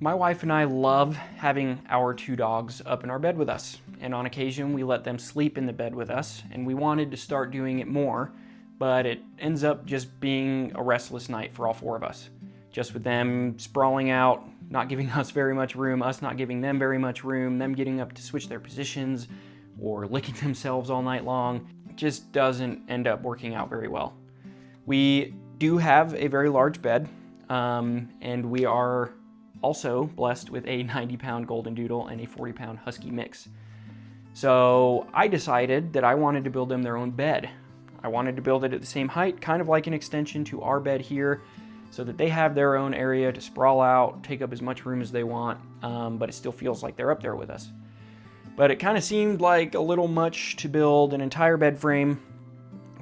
My wife and I love having our two dogs up in our bed with us, and on occasion we let them sleep in the bed with us, and we wanted to start doing it more, but it ends up just being a restless night for all four of us. Just with them sprawling out, not giving us very much room, us not giving them very much room, them getting up to switch their positions or licking themselves all night long. It just doesn't end up working out very well. We do have a very large bed, and we are also blessed with a 90-pound golden doodle and a 40-pound husky mix. So I decided that I wanted to build them their own bed. I wanted to build it at the same height, kind of like an extension to our bed here, so that they have their own area to sprawl out, take up as much room as they want, but it still feels like they're up there with us. But it kind of seemed like a little much to build an entire bed frame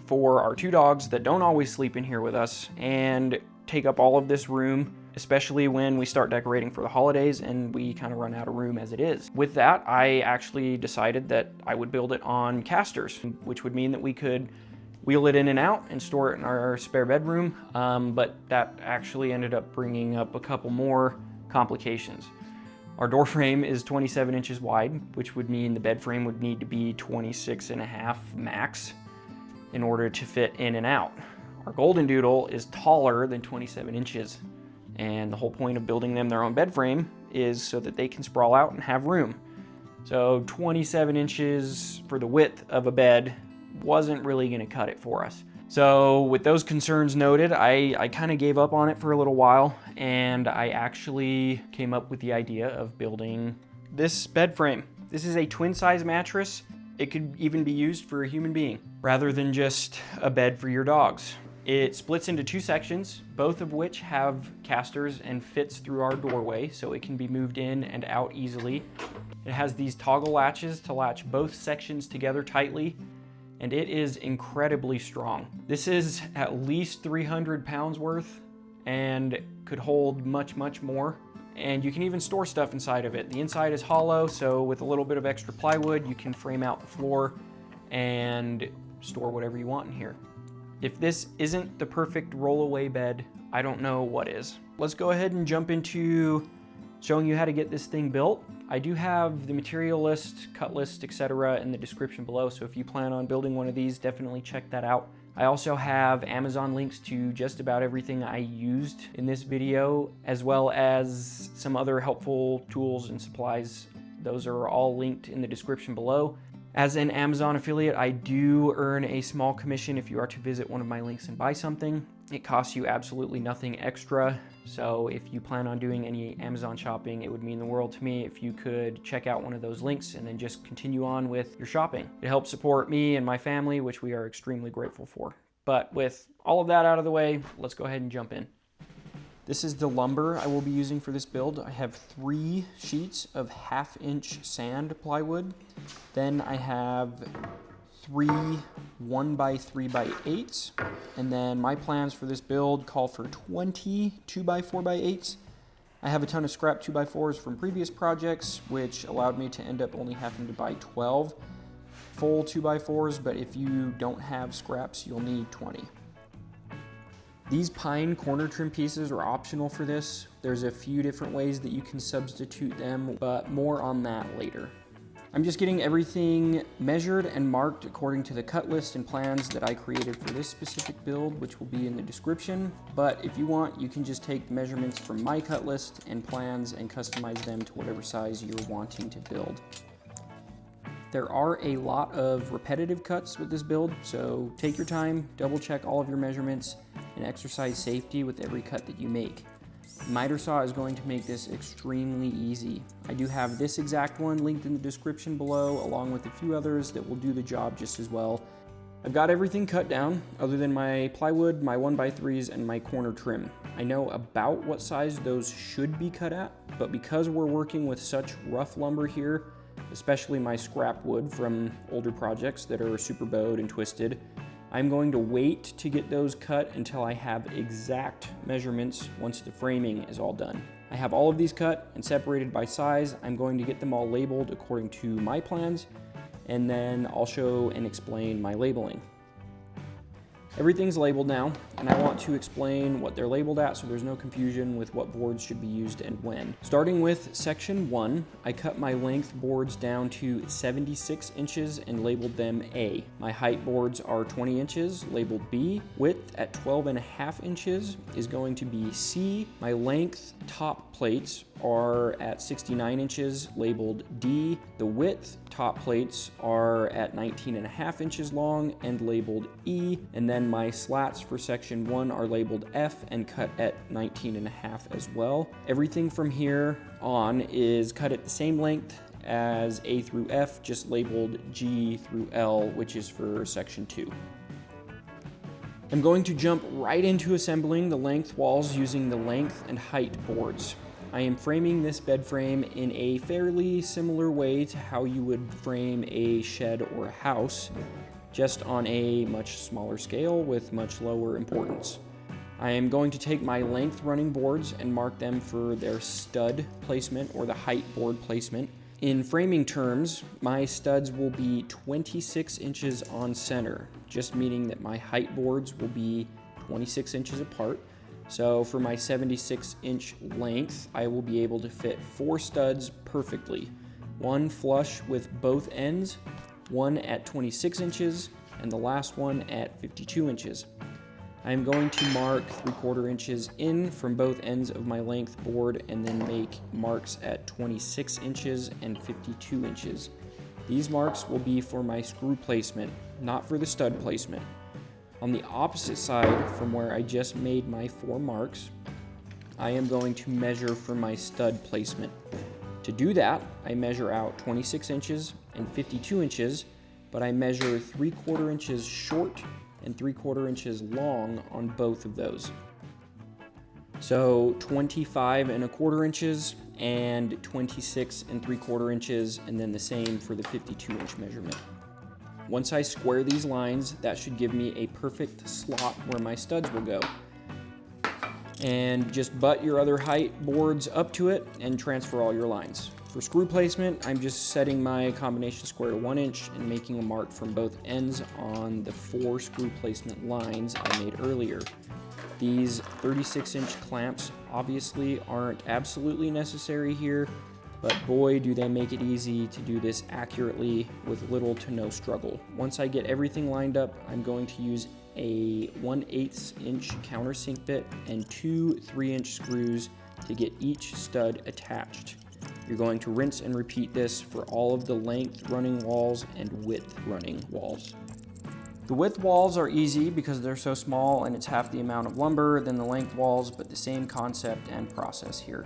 for our two dogs that don't always sleep in here with us and take up all of this room, especially when we start decorating for the holidays and we kind of run out of room as it is. With that, I actually decided that I would build it on casters, which would mean that we could wheel it in and out and store it in our spare bedroom, but that actually ended up bringing up a couple more complications. Our door frame is 27 inches wide, which would mean the bed frame would need to be 26.5 max in order to fit in and out. Our golden doodle is taller than 27 inches, and the whole point of building them their own bed frame is so that they can sprawl out and have room. So 27 inches for the width of a bed wasn't really going to cut it for us. So with those concerns noted, I kind of gave up on it for a little while, and I actually came up with the idea of building this bed frame. This is a twin size mattress. It could even be used for a human being rather than just a bed for your dogs. It splits into two sections, both of which have casters and fits through our doorway, so it can be moved in and out easily. It has these toggle latches to latch both sections together tightly, and it is incredibly strong. This is at least 300 pounds worth and could hold much, much more. And you can even store stuff inside of it. The inside is hollow, so with a little bit of extra plywood, you can frame out the floor and store whatever you want in here. If this isn't the perfect roll-away bed, I don't know what is. Let's go ahead and jump into showing you how to get this thing built. I do have the material list, cut list, etc. in the description below, so if you plan on building one of these, definitely check that out. I also have Amazon links to just about everything I used in this video, as well as some other helpful tools and supplies. Those are all linked in the description below. As an Amazon affiliate, I do earn a small commission if you are to visit one of my links and buy something. It costs you absolutely nothing extra, so if you plan on doing any Amazon shopping, it would mean the world to me if you could check out one of those links and then just continue on with your shopping. It helps support me and my family, which we are extremely grateful for. But with all of that out of the way, let's go ahead and jump in. This is the lumber I will be using for this build. I have 3 sheets of 1/2-inch sand plywood. Then I have 3 1x3x8s. And then my plans for this build call for 20 2x4x8s. I have a ton of scrap 2x4s from previous projects, which allowed me to end up only having to buy 12 full 2x4s, but if you don't have scraps, you'll need 20. These pine corner trim pieces are optional for this. There's a few different ways that you can substitute them, but more on that later. I'm just getting everything measured and marked according to the cut list and plans that I created for this specific build, which will be in the description. But if you want, you can just take the measurements from my cut list and plans and customize them to whatever size you're wanting to build. There are a lot of repetitive cuts with this build, so take your time, double check all of your measurements, and exercise safety with every cut that you make. The miter saw is going to make this extremely easy. I do have this exact one linked in the description below, along with a few others that will do the job just as well. I've got everything cut down, other than my plywood, my 1x3s, and my corner trim. I know about what size those should be cut at, but because we're working with such rough lumber here, especially my scrap wood from older projects that are super bowed and twisted, I'm going to wait to get those cut until I have exact measurements once the framing is all done. I have all of these cut and separated by size. I'm going to get them all labeled according to my plans, and then I'll show and explain my labeling. Everything's labeled now, and I want to explain what they're labeled at so there's no confusion with what boards should be used and when. Starting with section 1, I cut my length boards down to 76 inches and labeled them A. My height boards are 20 inches, labeled B. Width at 12.5 inches is going to be C. My length top plates are at 69 inches, labeled D. The width top plates are at 19.5 inches long and labeled E. And then my slats for section 1 are labeled F and cut at 19.5 as well. Everything from here on is cut at the same length as A through F, just labeled G through L, which is for section 2. I'm going to jump right into assembling the length walls using the length and height boards. I am framing this bed frame in a fairly similar way to how you would frame a shed or a house, just on a much smaller scale with much lower importance. I am going to take my length running boards and mark them for their stud placement or the height board placement. In framing terms, my studs will be 26 inches on center, just meaning that my height boards will be 26 inches apart. So for my 76-inch length, I will be able to fit 4 studs perfectly. One flush with both ends, one at 26 inches, and the last one at 52 inches. I am going to mark 3/4 inches in from both ends of my length board and then make marks at 26 inches and 52 inches. These marks will be for my screw placement, not for the stud placement. On the opposite side from where I just made my 4 marks, I am going to measure for my stud placement. To do that, I measure out 26 inches and 52 inches, but I measure 3/4 inches short and 3/4 inches long on both of those. So 25 1/4 inches and 26 3/4 inches, and then the same for the 52-inch measurement. Once I square these lines, that should give me a perfect slot where my studs will go. And just butt your other height boards up to it and transfer all your lines. For screw placement, I'm just setting my combination square to 1 inch and making a mark from both ends on the 4 screw placement lines I made earlier. These 36-inch clamps obviously aren't absolutely necessary here, but boy do they make it easy to do this accurately with little to no struggle. Once I get everything lined up, I'm going to use a 1/8 inch countersink bit and 2 3-inch screws to get each stud attached. You're going to rinse and repeat this for all of the length running walls and width running walls. The width walls are easy because they're so small and it's half the amount of lumber than the length walls, but the same concept and process here.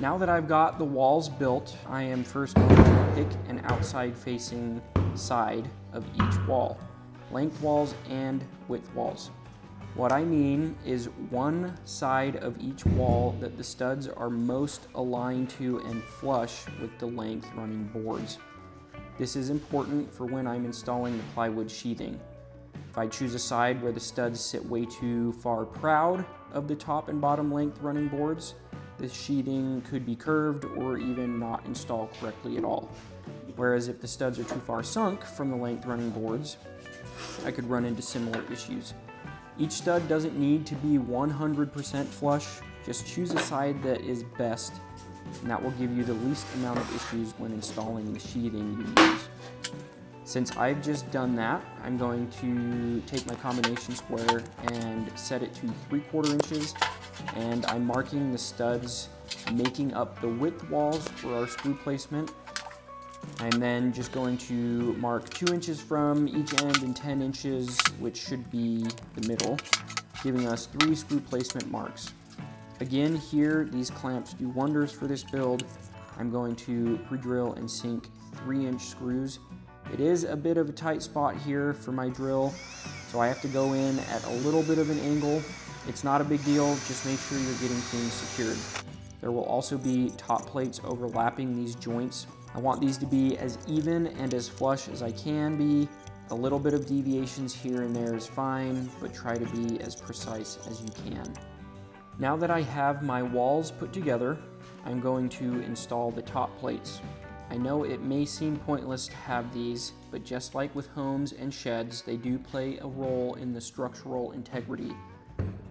Now that I've got the walls built, I am first going to pick an outside facing side of each wall, length walls and width walls. What I mean is one side of each wall that the studs are most aligned to and flush with the length running boards. This is important for when I'm installing the plywood sheathing. If I choose a side where the studs sit way too far proud of the top and bottom length running boards, the sheathing could be curved or even not installed correctly at all. Whereas if the studs are too far sunk from the length running boards, I could run into similar issues. Each stud doesn't need to be 100% flush, just choose a side that is best, and that will give you the least amount of issues when installing the sheathing you use. Since I've just done that, I'm going to take my combination square and set it to 3/4 inches, and I'm marking the studs, making up the width walls for our screw placement. I'm then just going to mark 2 inches from each end and 10 inches, which should be the middle, giving us 3 screw placement marks. Again, here, these clamps do wonders for this build. I'm going to pre-drill and sink 3-inch screws. It is a bit of a tight spot here for my drill, so I have to go in at a little bit of an angle. It's not a big deal, just make sure you're getting things secured. There will also be top plates overlapping these joints. I want these to be as even and as flush as I can be. A little bit of deviations here and there is fine, but try to be as precise as you can. Now that I have my walls put together, I'm going to install the top plates. I know it may seem pointless to have these, but just like with homes and sheds, they do play a role in the structural integrity,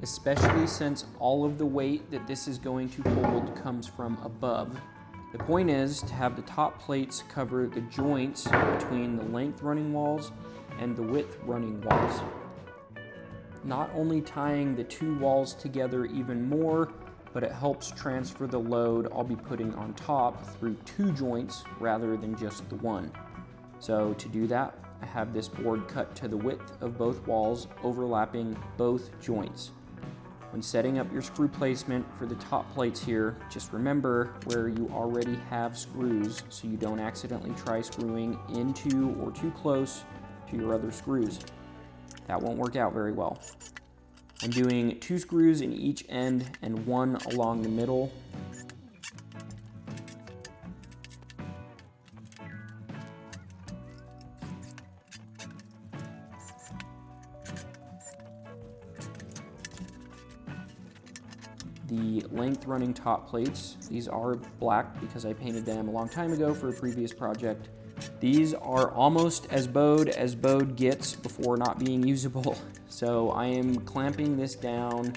especially since all of the weight that this is going to hold comes from above. The point is to have the top plates cover the joints between the length running walls and the width running walls. Not only tying the two walls together even more, but it helps transfer the load I'll be putting on top through two joints rather than just the one. So to do that, I have this board cut to the width of both walls, overlapping both joints. When setting up your screw placement for the top plates here, just remember where you already have screws so you don't accidentally try screwing into or too close to your other screws. That won't work out very well. I'm doing 2 screws in each end and 1 along the middle. The length running top plates, these are black because I painted them a long time ago for a previous project. These are almost as bowed gets before not being usable. So I am clamping this down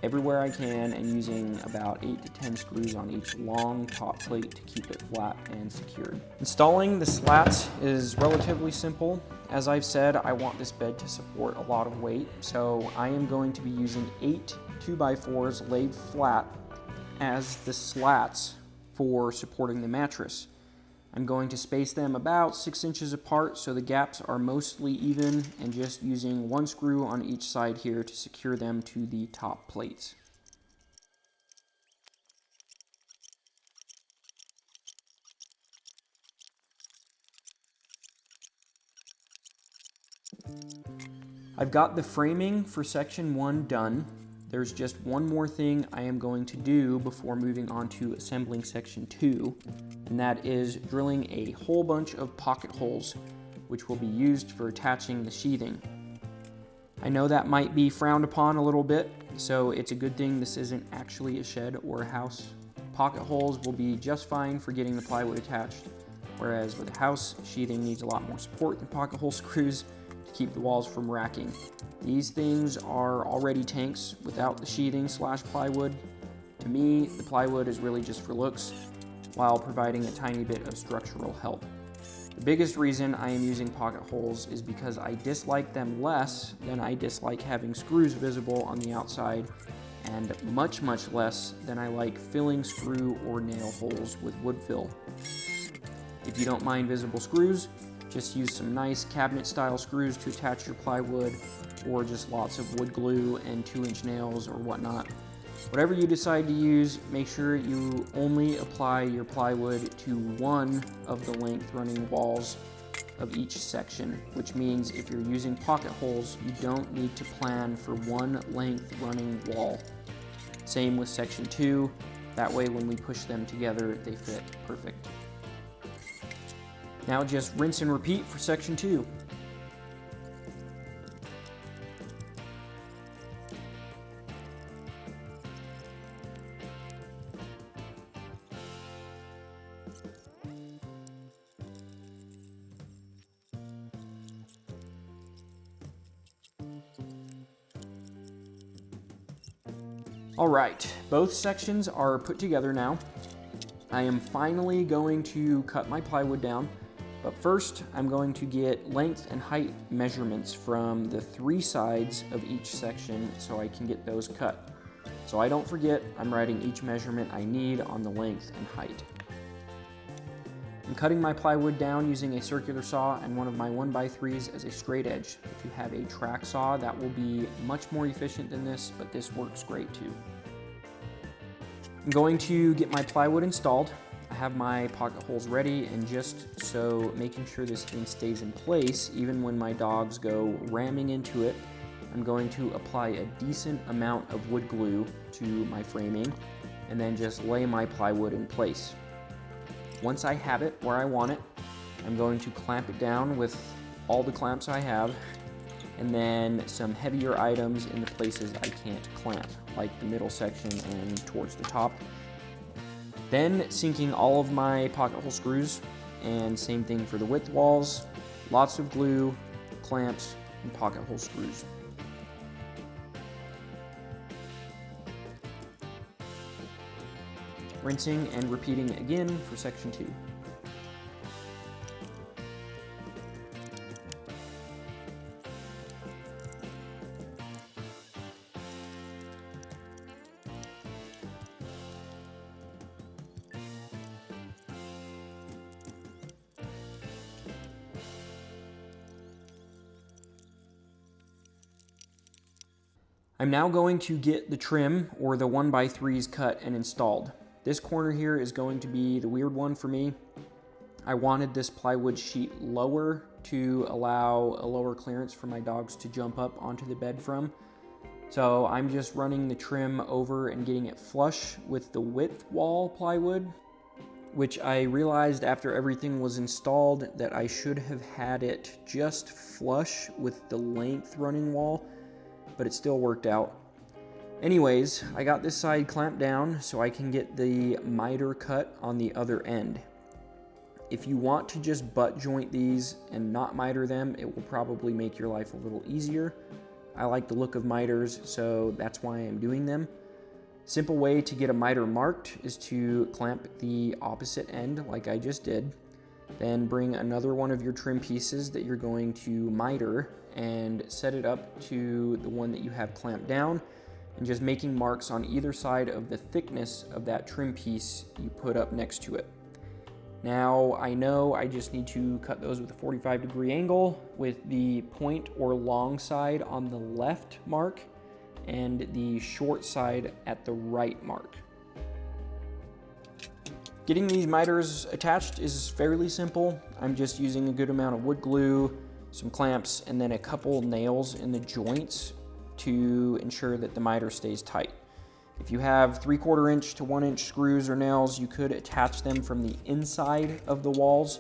everywhere I can and using about 8 to 10 screws on each long top plate to keep it flat and secured. Installing the slats is relatively simple. As I've said, I want this bed to support a lot of weight, so I am going to be using 8 2x4s laid flat as the slats for supporting the mattress. I'm going to space them about 6 inches apart so the gaps are mostly even, and just using 1 screw on each side here to secure them to the top plates. I've got the framing for section 1 done. There's just one more thing I am going to do before moving on to assembling section 2, and that is drilling a whole bunch of pocket holes, which will be used for attaching the sheathing. I know that might be frowned upon a little bit, so it's a good thing this isn't actually a shed or a house. Pocket holes will be just fine for getting the plywood attached, whereas with a house, sheathing needs a lot more support than pocket hole screws to keep the walls from racking. These things are already tanks without the sheathing / plywood. To me, the plywood is really just for looks, while providing a tiny bit of structural help. The biggest reason I am using pocket holes is because I dislike them less than I dislike having screws visible on the outside, and much less than I like filling screw or nail holes with wood fill. If you don't mind visible screws, just use some nice cabinet style screws to attach your plywood, or just lots of wood glue and 2-inch nails or whatnot. Whatever you decide to use, make sure you only apply your plywood to one of the length running walls of each section, which means if you're using pocket holes, you don't need to plan for one length running wall. Same with section 2, that way when we push them together, they fit perfect. Now just rinse and repeat for section 2. All right, both sections are put together now. I am finally going to cut my plywood down, but first I'm going to get length and height measurements from the 3 sides of each section so I can get those cut. So I don't forget, I'm writing each measurement I need on the length and height. I'm cutting my plywood down using a circular saw and one of my 1x3s as a straight edge. If you have a track saw, that will be much more efficient than this, but this works great too. I'm going to get my plywood installed. I have my pocket holes ready, and just so making sure this thing stays in place even when my dogs go ramming into it, I'm going to apply a decent amount of wood glue to my framing and then just lay my plywood in place. Once I have it where I want it, I'm going to clamp it down with all the clamps I have, and then some heavier items in the places I can't clamp, like the middle section and towards the top. Then sinking all of my pocket hole screws, and same thing for the width walls, lots of glue, clamps, and pocket hole screws. Rinsing and repeating again for section 2. I'm now going to get the trim, or the 1x3s, cut and installed. This corner here is going to be the weird one for me. I wanted this plywood sheet lower to allow a lower clearance for my dogs to jump up onto the bed from. So I'm just running the trim over and getting it flush with the width wall plywood, which I realized after everything was installed that I should have had it just flush with the length running wall, but it still worked out. Anyways, I got this side clamped down so I can get the miter cut on the other end. If you want to just butt joint these and not miter them, it will probably make your life a little easier. I like the look of miters, so that's why I'm doing them. Simple way to get a miter marked is to clamp the opposite end like I just did. Then bring another one of your trim pieces that you're going to miter and set it up to the one that you have clamped down, and just making marks on either side of the thickness of that trim piece you put up next to it. Now I know I just need to cut those with a 45-degree angle, with the point or long side on the left mark and the short side at the right mark. Getting these miters attached is fairly simple. I'm just using a good amount of wood glue, some clamps, and then a couple nails in the joints to ensure that the miter stays tight. If you have 3/4 inch to 1 inch screws or nails, you could attach them from the inside of the walls,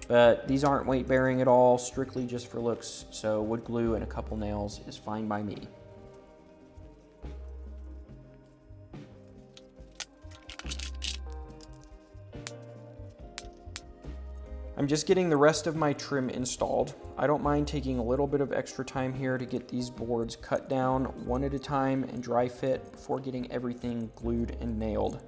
but these aren't weight bearing at all, strictly just for looks, so wood glue and a couple nails is fine by me. I'm just getting the rest of my trim installed. I don't mind taking a little bit of extra time here to get these boards cut down one at a time and dry fit before getting everything glued and nailed.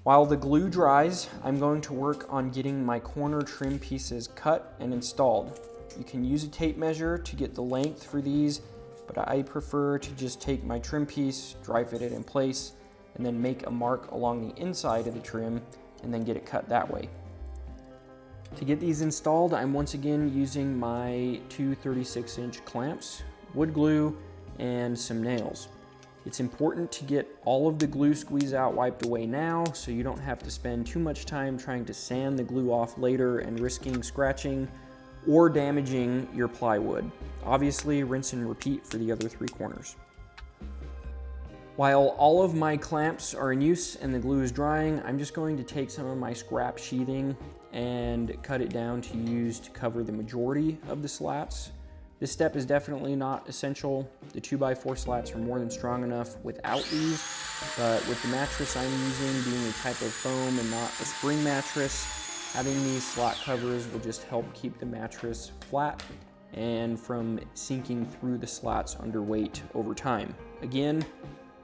While the glue dries, I'm going to work on getting my corner trim pieces cut and installed. You can use a tape measure to get the length for these, but I prefer to just take my trim piece, dry fit it in place, and then make a mark along the inside of the trim and then get it cut that way. To get these installed, I'm once again using my two 36-inch clamps, wood glue, and some nails. It's important to get all of the glue squeeze out wiped away now so you don't have to spend too much time trying to sand the glue off later and risking scratching or damaging your plywood. Obviously, rinse and repeat for the other 3 corners. While all of my clamps are in use and the glue is drying, I'm just going to take some of my scrap sheathing and cut it down to use to cover the majority of the slats. This step is definitely not essential. The 2x4 slats are more than strong enough without these, but with the mattress I'm using being a type of foam and not a spring mattress, having these slat covers will just help keep the mattress flat and from sinking through the slats under weight over time. Again,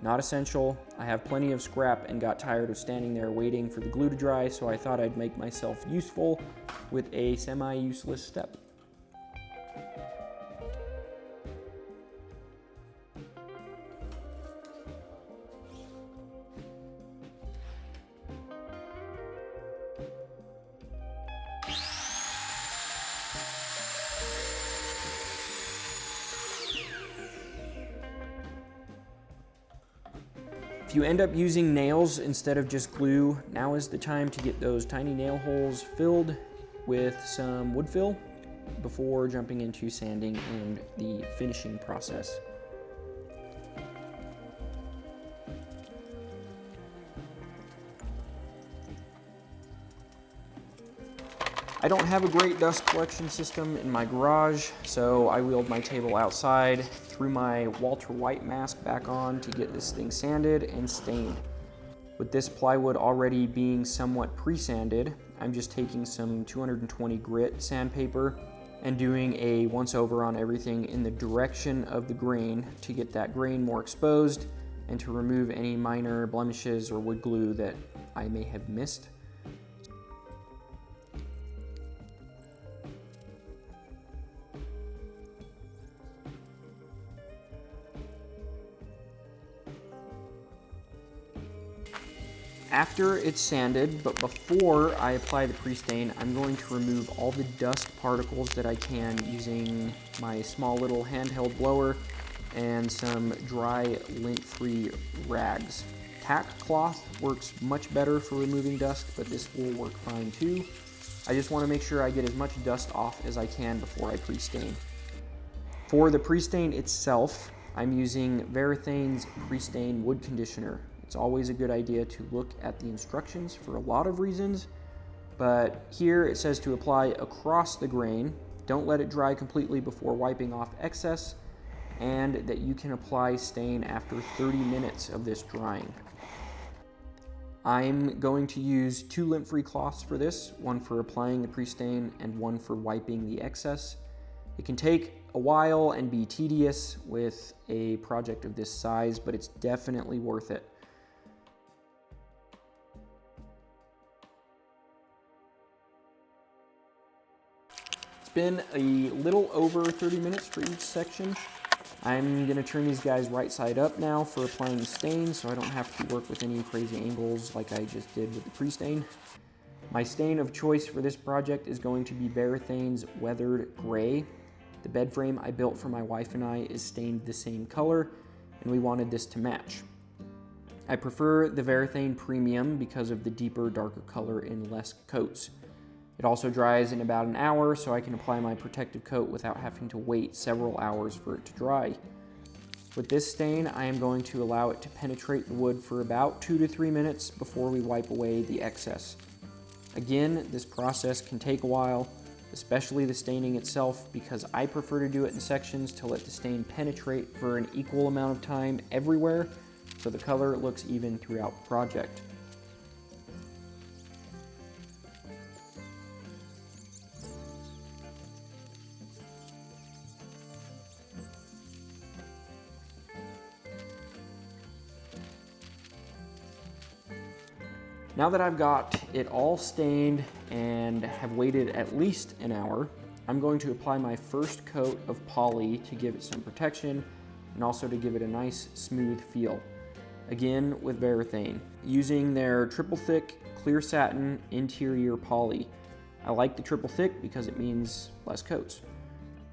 not essential. I have plenty of scrap and got tired of standing there waiting for the glue to dry, so I thought I'd make myself useful with a semi-useless step. If you end up using nails instead of just glue, now is the time to get those tiny nail holes filled with some wood fill before jumping into sanding and the finishing process. I don't have a great dust collection system in my garage, so I wheeled my table outside, threw my Walter White mask back on to get this thing sanded and stained. With this plywood already being somewhat pre-sanded, I'm just taking some 220 grit sandpaper and doing a once over on everything in the direction of the grain to get that grain more exposed and to remove any minor blemishes or wood glue that I may have missed. After it's sanded, but before I apply the pre-stain, I'm going to remove all the dust particles that I can using my small little handheld blower and some dry lint-free rags. Tack cloth works much better for removing dust, but this will work fine too. I just want to make sure I get as much dust off as I can before I pre-stain. For the pre-stain itself, I'm using Varathane's Pre-Stain Wood Conditioner. It's always a good idea to look at the instructions for a lot of reasons, but here it says to apply across the grain. Don't let it dry completely before wiping off excess, and that you can apply stain after 30 minutes of this drying. I'm going to use 2 lint-free cloths for this, one for applying the pre-stain and one for wiping the excess. It can take a while and be tedious with a project of this size, but it's definitely worth it. It's been a little over 30 minutes for each section. I'm going to turn these guys right side up now for applying the stain so I don't have to work with any crazy angles like I just did with the pre-stain. My stain of choice for this project is going to be Varathane's Weathered Gray. The bed frame I built for my wife and I is stained the same color, and we wanted this to match. I prefer the Varathane Premium because of the deeper, darker color in less coats. It also dries in about an hour, so I can apply my protective coat without having to wait several hours for it to dry. With this stain, I am going to allow it to penetrate the wood for about 2 to 3 minutes before we wipe away the excess. Again, this process can take a while, especially the staining itself, because I prefer to do it in sections to let the stain penetrate for an equal amount of time everywhere, so the color looks even throughout the project. Now that I've got it all stained and have waited at least an hour, I'm going to apply my first coat of poly to give it some protection and also to give it a nice smooth feel. Again with Varathane, using their triple thick clear satin interior poly. I like the triple thick because it means less coats.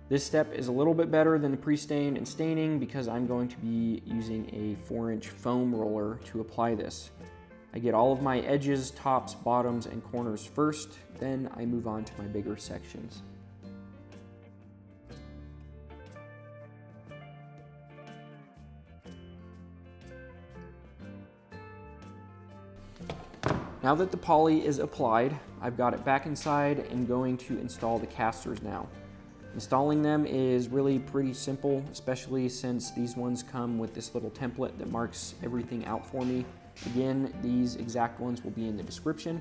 This step is a little bit better than the pre-stain and staining because I'm going to be using a 4-inch foam roller to apply this. I get all of my edges, tops, bottoms, and corners first, then I move on to my bigger sections. Now that the poly is applied, I've got it back inside and going to install the casters now. Installing them is really pretty simple, especially since these ones come with this little template that marks everything out for me. Again, these exact ones will be in the description.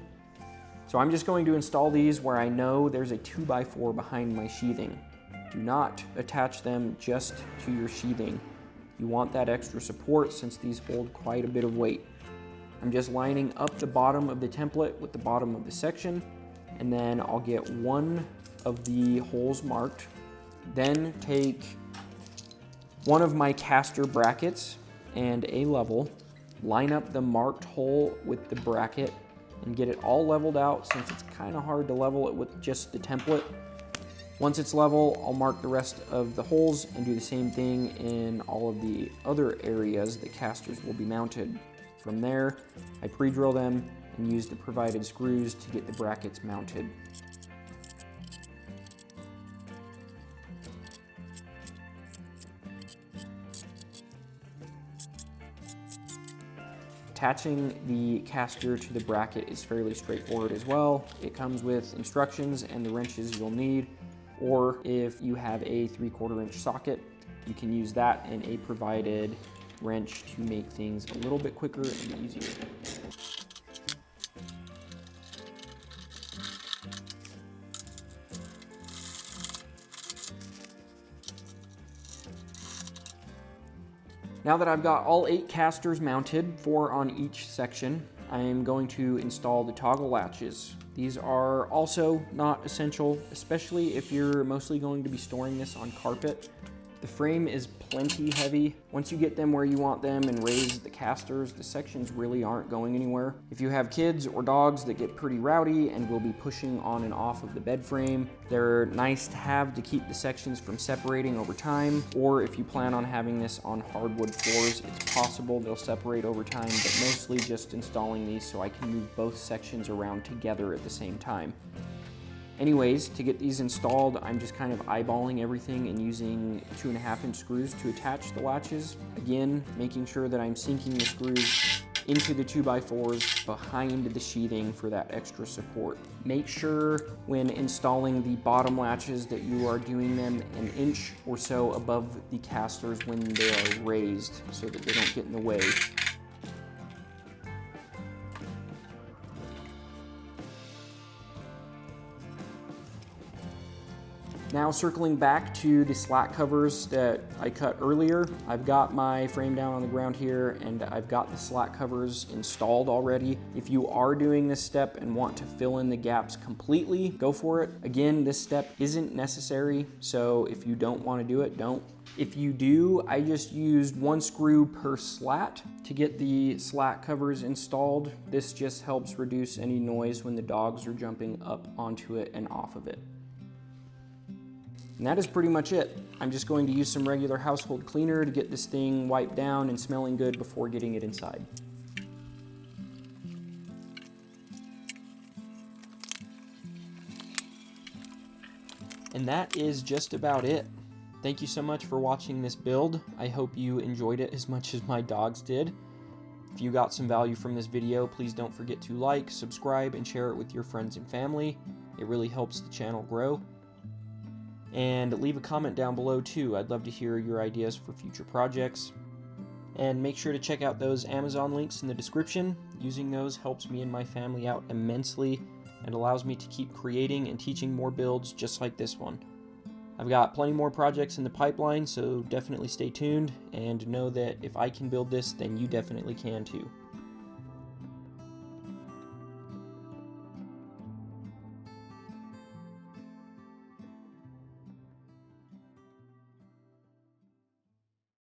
So I'm just going to install these where I know there's a 2x4 behind my sheathing. Do not attach them just to your sheathing. You want that extra support since these hold quite a bit of weight. I'm just lining up the bottom of the template with the bottom of the section, and then I'll get one of the holes marked. Then take one of my caster brackets and a level, line up the marked hole with the bracket and get it all leveled out since it's kind of hard to level it with just the template. Once it's level, I'll mark the rest of the holes and do the same thing in all of the other areas the casters will be mounted. From there, I pre-drill them and use the provided screws to get the brackets mounted. Attaching the caster to the bracket is fairly straightforward as well. It comes with instructions and the wrenches you'll need, or if you have a 3/4 inch socket, you can use that and a provided wrench to make things a little bit quicker and easier. Now that I've got all 8 casters mounted, 4 on each section, I am going to install the toggle latches. These are also not essential, especially if you're mostly going to be storing this on carpet. The frame is plenty heavy. Once you get them where you want them and raise the casters, the sections really aren't going anywhere. If you have kids or dogs that get pretty rowdy and will be pushing on and off of the bed frame, they're nice to have to keep the sections from separating over time. Or if you plan on having this on hardwood floors, it's possible they'll separate over time, but mostly just installing these so I can move both sections around together at the same time. Anyways, to get these installed, I'm just kind of eyeballing everything and using 2.5 inch screws to attach the latches. Again, making sure that I'm sinking the screws into the 2x4s behind the sheathing for that extra support. Make sure when installing the bottom latches that you are doing them an inch or so above the casters when they are raised so that they don't get in the way. Now circling back to the slat covers that I cut earlier, I've got my frame down on the ground here and I've got the slat covers installed already. If you are doing this step and want to fill in the gaps completely, go for it. Again, this step isn't necessary, so if you don't want to do it, don't. If you do, I just used 1 screw per slat to get the slat covers installed. This just helps reduce any noise when the dogs are jumping up onto it and off of it. And that is pretty much it. I'm just going to use some regular household cleaner to get this thing wiped down and smelling good before getting it inside. And that is just about it. Thank you so much for watching this build. I hope you enjoyed it as much as my dogs did. If you got some value from this video, please don't forget to like, subscribe, and share it with your friends and family. It really helps the channel grow. And leave a comment down below too. I'd love to hear your ideas for future projects. And make sure to check out those Amazon links in the description. Using those helps me and my family out immensely and allows me to keep creating and teaching more builds just like this one. I've got plenty more projects in the pipeline, so definitely stay tuned and know that if I can build this, then you definitely can too.